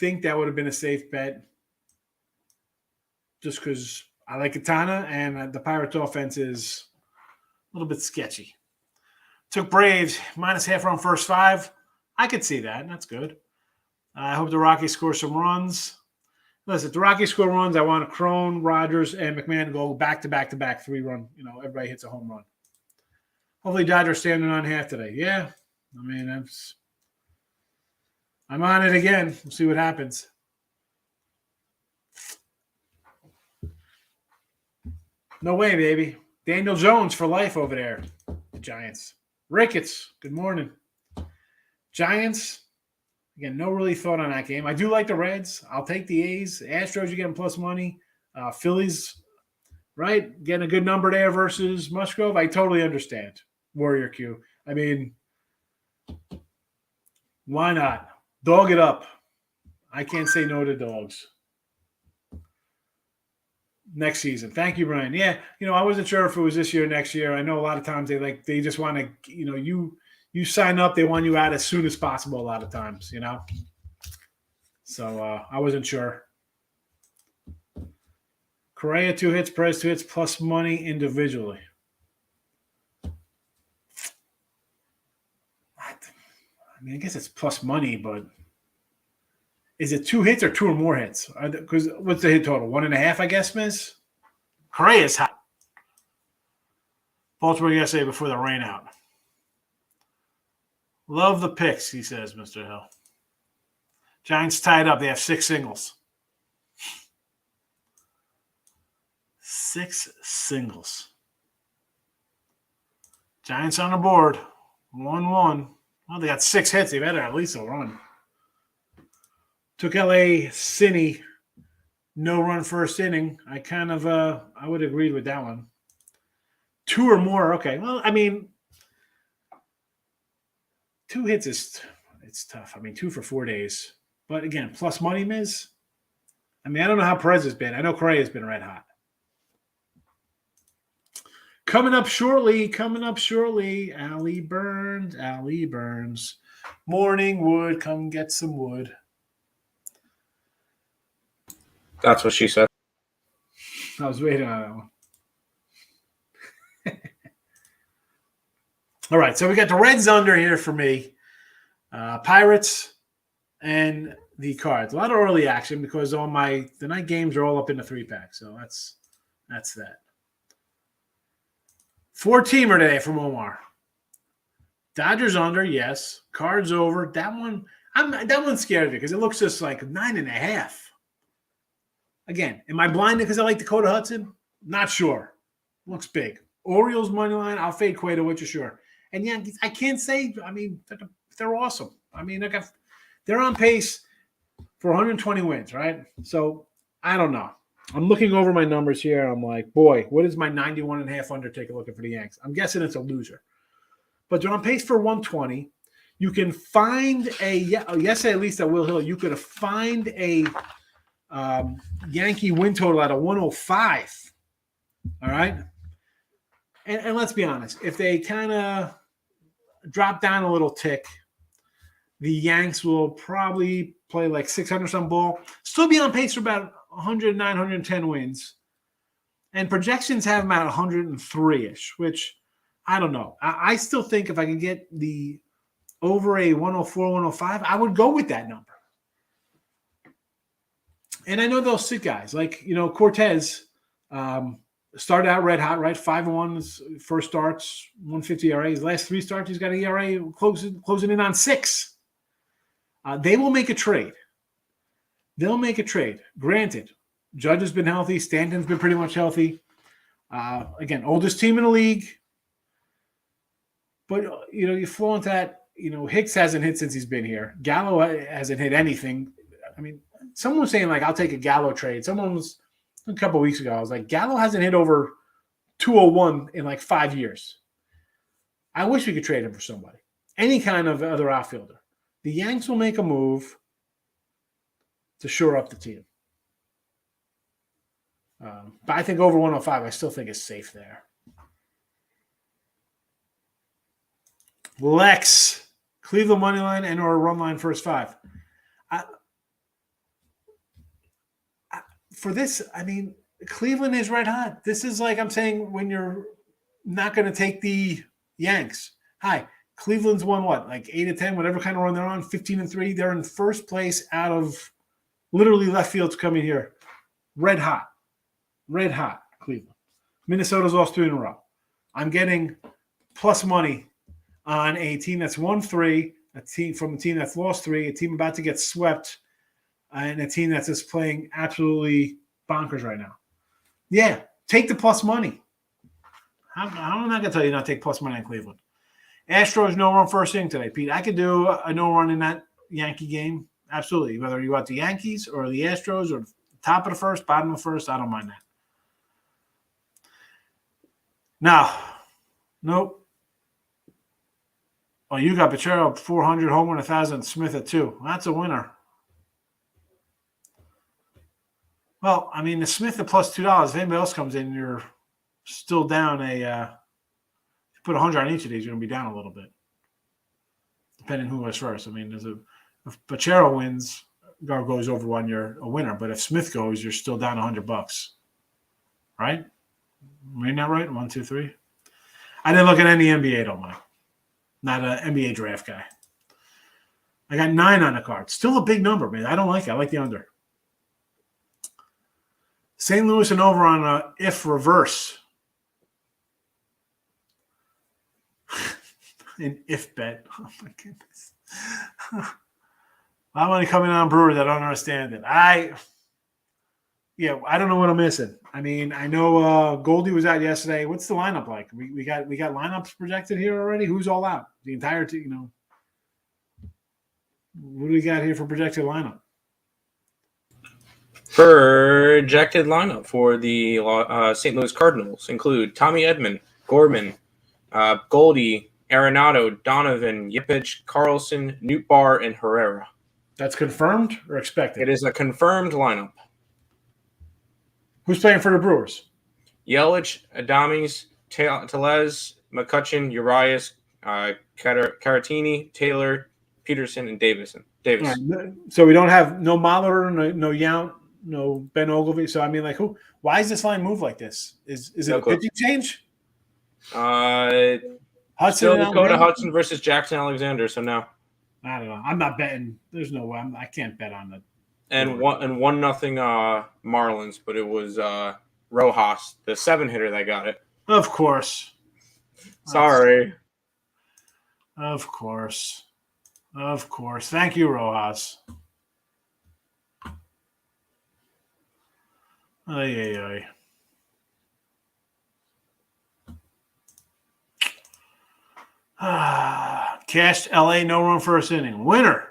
think that would have been a safe bet just because I like Katana and the Pirates offense is a little bit sketchy. Took Braves minus half run first 5. I could see that. That's good. I hope the Rockies score some runs. Listen, if the Rockies score runs, I want Crone, Rogers, and McMahon to go back to back to back 3-run. Everybody hits a home run. Hopefully Dodgers standing on half today. Yeah. I mean, I'm on it again. We'll see what happens. No way, baby. Daniel Jones for life over there. The Giants. Ricketts, good morning. Giants, again, no really thought on that game. I do like the Reds. I'll take the A's. Astros, you're getting plus money. Phillies, right? Getting a good number there versus Musgrove. I totally understand. Warrior Q. I mean, why not? Dog it up. I can't say no to dogs. Next season. Thank you, Brian. Yeah, I wasn't sure if it was this year or next year. I know a lot of times they just want to, you sign up, they want you out as soon as possible a lot of times, So I wasn't sure. Correa 2 hits, Perez 2 hits, plus money individually. I guess it's plus money, but is it 2 hits or 2 or more hits? Because what's the hit total? 1.5, I guess, Miss? Correa's hot. Baltimore yesterday before the rain out. Love the picks, he says, Mr. Hill. Giants tied up. They have 6 singles. 6 singles. Giants on the board. 1-1. Well, they got 6 hits. They better at least a run. Took L.A. Cine. No run first inning. I kind of I would agree with that one. 2 or more. Okay. Well, 2 hits it's tough. 2 for 4 days. But again, plus money, Miz. I mean, I don't know how Perez has been. I know Correa's been red hot. Coming up shortly. Allie Burns. Morning wood. Come get some wood. That's what she said. I was waiting on that one. All right, so we got the Reds under here for me. Pirates and the Cards. A lot of early action because all the night games are all up in the 3-pack. So that's that. 4-teamer today from Omar. Dodgers under, yes. Cards over. That one scares me because it looks just like 9.5. Again, am I blinded because I like Dakota Hudson? Not sure. Looks big. Orioles money line. I'll fade Cueto, which is sure. And yeah, I can't say. I mean, they're awesome. I mean, they're on pace for 120 wins, right? So I don't know. I'm looking over my numbers here. I'm like, boy, what is my 91.5 undertaker looking for the Yanks? I'm guessing it's a loser. But they're on pace for 120. You can find yesterday at least at Will Hill, you could find a Yankee win total at a 105. All right. And let's be honest, if they kind of drop down a little tick, the Yanks will probably play like 600 some ball, still be on pace for about 109, 110 wins. And projections have them at 103-ish, which I don't know. I still think if I can get the over a 104, 105, I would go with that number. And I know they'll sit guys like, Cortez started out red hot, right? 5-1 first starts, 150 ERA. His last 3 starts, he's got an ERA closing in on 6. They will make a trade. They'll make a trade. Granted, Judge has been healthy. Stanton's been pretty much healthy. Again, oldest team in the league. But, you fall into that, Hicks hasn't hit since he's been here. Gallo hasn't hit anything. I mean, someone was saying, like, I'll take a Gallo trade. Someone was a couple of weeks ago. I was like, Gallo hasn't hit over 201 in like 5 years. I wish we could trade him for somebody. Any kind of other outfielder. The Yanks will make a move to shore up the team. But I think over 105, I still think it's safe there. Lex, Cleveland money line and or run line first 5. For this, I mean, Cleveland is red hot. This is like I'm saying when you're not going to take the Yanks. Hi, Cleveland's won what, like 8-10, whatever kind of run they're on, 15-3. They're in first place out of literally left field's coming here. Red hot, Cleveland. Minnesota's lost 2 in a row. I'm getting plus money on a team that's won 3, a team from a team that's lost 3, a team about to get swept, and a team that's just playing absolutely bonkers right now. Yeah, take the plus money. I'm not going to tell you not to take plus money on Cleveland. Astros no run first inning today, Pete. I could do a no run in that Yankee game. Absolutely. Whether you want the Yankees or the Astros or top of the first, bottom of the first, I don't mind that. Now, nope. Oh, you got Pachero 400, home run 1,000, Smith at 2. That's a winner. Well, I mean, the Smith at plus $2. If anybody else comes in, you're still down if you put 100 on each of these, you're going to be down a little bit, depending who goes first. I mean, if Pachero wins or goes over 1, you're a winner. But if Smith goes, you're still down $100, right? Am I not right? 1, 2, 3. I didn't look at any NBA, don't mind. Not an NBA draft guy. I got 9 on the card. Still a big number, man. I don't like it. I like the under. St. Louis and over on a if reverse. An if bet. Oh, my goodness. I'm only coming on Brewers. I don't understand it. I don't know what I'm missing. I mean, I know Goldie was out yesterday. What's the lineup like? We got lineups projected here already? Who's all out? The entire team, What do we got here for projected lineup? Projected lineup for the St. Louis Cardinals include Tommy Edman, Gorman, Goldie, Arenado, Donovan, Yipich, Carlson, Nootbaar, and Herrera. That's confirmed or expected? It is a confirmed lineup. Who's playing for the Brewers? Yelich, Adames, Telez, McCutcheon, Urias, Caratini, Taylor, Peterson, and Davis. All right. So we don't have no Mahler, no Yount, no Ben Ogilvy. So I mean, like, who? Why is this line move like this? Is it No a clue. pitching change? Hudson Hudson, Dakota Hudson versus Jackson Alexander. So no. I don't know. I'm not betting. There's no way. I can't bet on it. And 1-0 Marlins, but it was Rojas, the 7-hitter, that got it. Of course. Sorry. Of course. Thank you, Rojas. Ay. Cashed LA, no run first inning. Winner,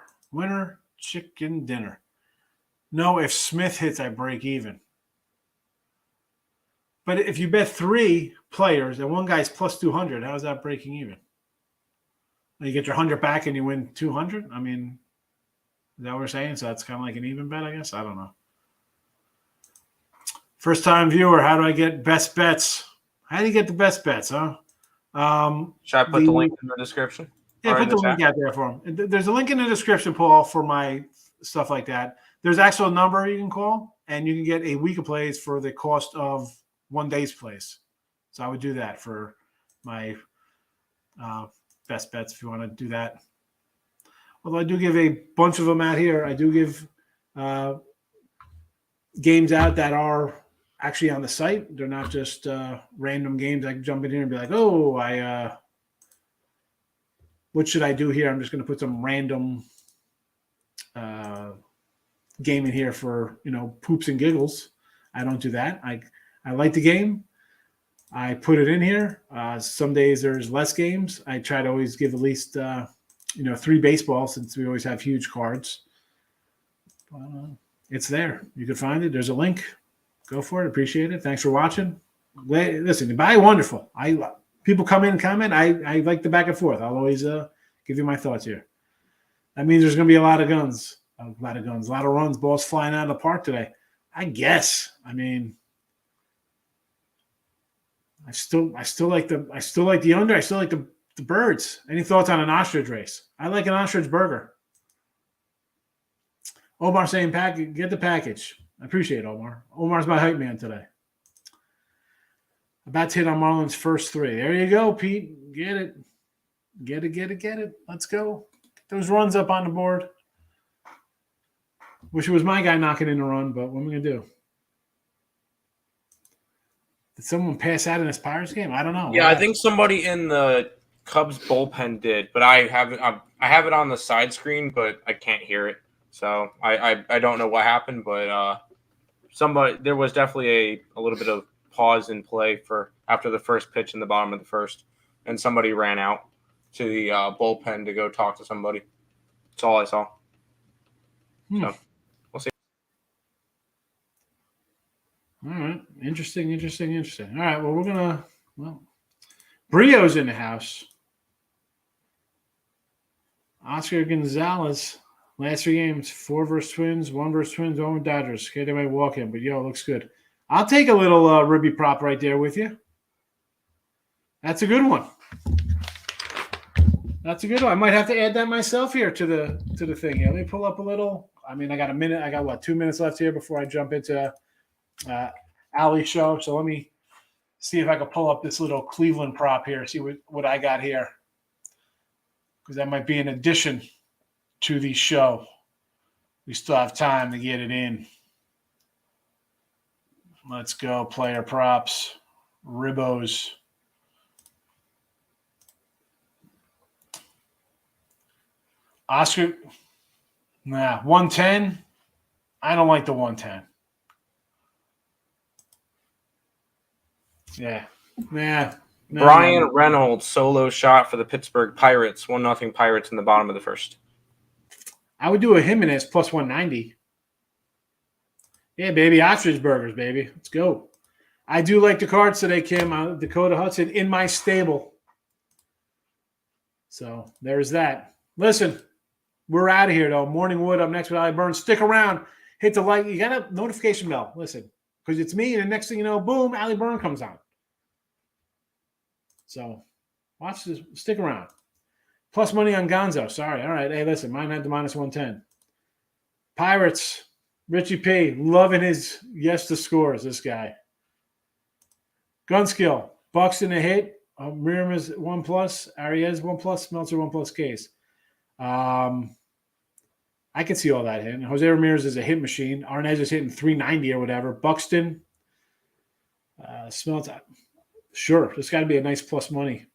chicken dinner. No, if Smith hits, I break even. But if you bet 3 players and one guy's plus 200, how is that breaking even? You get your 100 back and you win 200? I mean, is that what we're saying? So that's kind of like an even bet, I guess? I don't know. First time viewer, how do I get best bets? How do you get the best bets, huh? Should I put the link in the description? Yeah, put the link out there for him. There's a link in the description, Paul, for my stuff like that. There's actually a number you can call, and you can get a week of plays for the cost of 1 day's plays. So I would do that for my best bets if you want to do that. Although I do give a bunch of them out here. I do give games out that are actually on the site. They're not just random games. I can jump in here and be like, oh, what should I do here? I'm just going to put some random game in here for, poops and giggles. I don't do that. I like the game. I put it in here. Some days there's less games. I try to always give at least, 3 baseballs since we always have huge cards. It's there. You can find it. There's a link. Go for it. Appreciate it. Thanks for watching. Listen, buy wonderful. People come in and comment. I like the back and forth. I'll always give you my thoughts here. That means there's going to be a lot of guns, a lot of runs, balls flying out of the park today. I guess. I mean, I still like the under. I still like the birds. Any thoughts on an ostrich race? I like an ostrich burger. Omar saying get the package. I appreciate it, Omar. Omar's my hype man today. About to hit on Marlins' first 3. There you go, Pete. Get it. Get it. Let's go. Get those runs up on the board. Wish it was my guy knocking in the run, but what am I going to do? Did someone pass out in this Pirates game? I don't know. Yeah, I think somebody in the Cubs bullpen did, but I have it on the side screen, but I can't hear it. So I don't know what happened, but there was definitely a little bit of pause in play for after the first pitch in the bottom of the first, and somebody ran out to the bullpen to go talk to somebody. That's all I saw. So we'll see. All right. Interesting. All right. Well, Brio's in the house. Oscar Gonzalez, last 3 games, 4 versus Twins, 1 versus Twins, 1 with Dodgers. Okay, they might walk in, but looks good. I'll take a little Ribby prop right there with you. That's a good one. I might have to add that myself here to the thing here. Let me pull up a little. I mean, I got a minute. I got 2 minutes left here before I jump into Alley's show. So let me see if I can pull up this little Cleveland prop here. See what I got here, because that might be an addition to the show. We still have time to get it in. Let's go. Player props. Ribbos. Oscar. 110. I don't like the 110. Yeah. Nah. Brian Reynolds solo shot for the Pittsburgh Pirates. 1-0 Pirates in the bottom of the first. I would do a Jimenez plus 190. Yeah, baby. Ostrich burgers, baby. Let's go. I do like the cards today, Kim. Dakota Hudson in my stable. So there's that. Listen, We're out of here, though. Morning Wood up next with Ali Burns. Stick around. Hit the like. You got a notification bell. Listen, because it's me, and the next thing you know, boom, Ali Burns comes on. So watch this. Stick around. Plus money on Gonzo. Sorry. All right. Hey, listen, mine had the minus 110. Pirates. Richie P. Loving his yes to scores, this guy. Gun skill. Buxton a hit. Miriam 1+. Arias 1+. Smeltzer 1+ case. I can see all that hitting. Jose Ramirez is a hit machine. Arnaz is hitting 390 or whatever. Buxton. Smeltzer. Sure. There's got to be a nice plus money.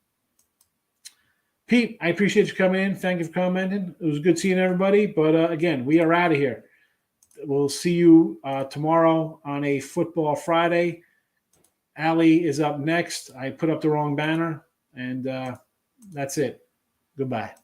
Pete, I appreciate you coming in. Thank you for commenting. It was good seeing everybody. But again, we are out of here. We'll see you tomorrow on a Football Friday. Ali is up next. I put up the wrong banner, and that's it. Goodbye.